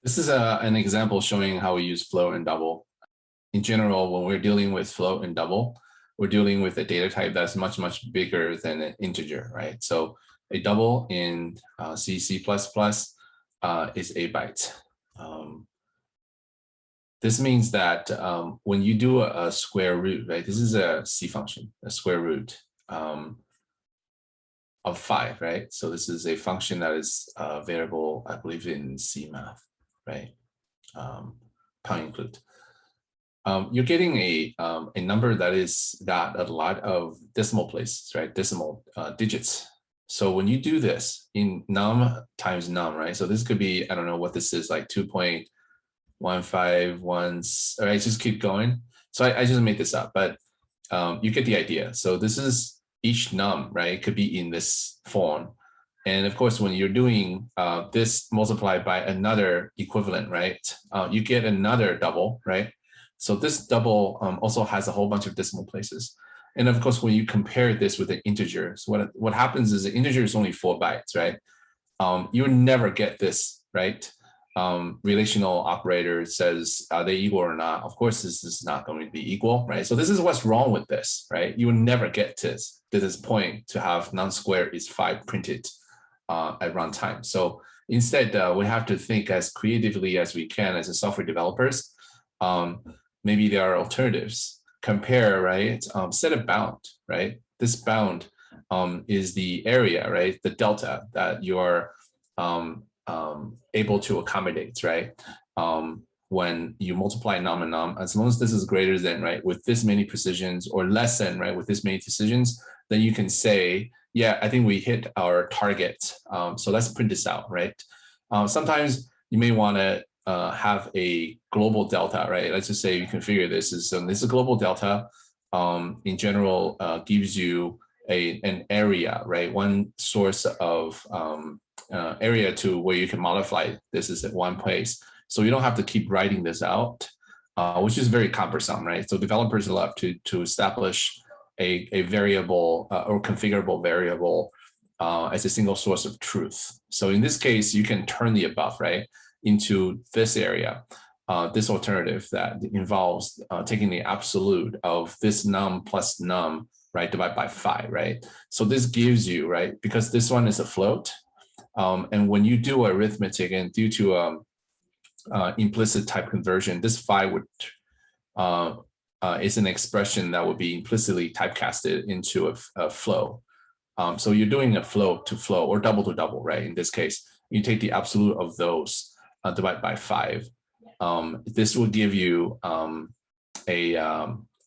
This is an example showing how we use float and double. In general, when we're dealing with float and double, we're dealing with a data type that's much, much bigger than an integer, right? So a double in C, C++ is 8 bytes. This means that when you do a square root, right? This is a C function, a square root of 5, right? So this is a function that is variable, I believe, in C math, right? Pound include. You're getting a number that is got a lot of decimal places, right? Decimal digits. So when you do this in num times num, right? So this could be, I don't know what this is, like 2.151, all right, just keep going. So I just made this up, but you get the idea. So this is each num, right? It could be in this form. And of course, when you're doing this multiplied by another equivalent, right? You get another double, right? So this double also has a whole bunch of decimal places. And of course, when you compare this with an integer, so what happens is the integer is only 4 bytes, right? You would never get this, right? Relational operator says, are they equal or not? Of course, this is not going to be equal, right? So this is what's wrong with this, right? You would never get to this point to have num-square is 5 printed at runtime. So instead, we have to think as creatively as we can as a software developers. Maybe there are alternatives. Compare, right? Set a bound, right? This bound is the area, right? The delta that you're able to accommodate, right? When you multiply num and num, as long as this is greater than, right, with this many precisions, or less than, right, with this many decisions, then you can say, yeah, I think we hit our target. So let's print this out, right? Sometimes you may want to have a global delta, right? Let's just say you configure this as this is a global delta. In general, gives you an area, right? One source of area to where you can modify this is at one place. So you don't have to keep writing this out, which is very cumbersome, right? So developers love to establish a variable or configurable variable as a single source of truth. So in this case, you can turn the above, right, into this area, this alternative that involves taking the absolute of this num plus num, right, divided by 5, right? So this gives you, right, because this one is a float, and when you do arithmetic and due to implicit type conversion, this 5 would is an expression that would be implicitly typecasted into a flow. So you're doing a flow to flow or double to double, right? In this case, you take the absolute of those, divide by 5. This will give you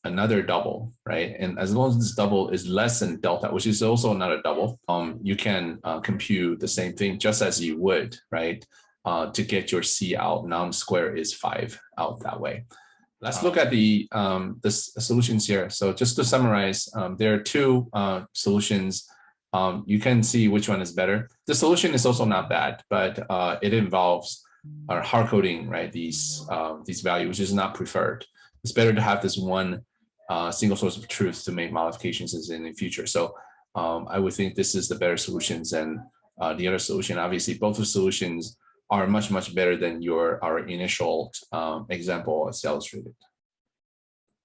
another double, right? And as long as this double is less than delta, which is also another double, you can compute the same thing just as you would, right? To get your C out, num square is 5 out that way. Let's look at the solutions here. So just to summarize, there are two solutions. You can see which one is better. The solution is also not bad, but it involves hard coding, right? These values, which is not preferred. It's better to have this one single source of truth to make modifications in the future. So I would think this is the better solutions than the other solution. Obviously, both the solutions are much, much better than our initial example as illustrated.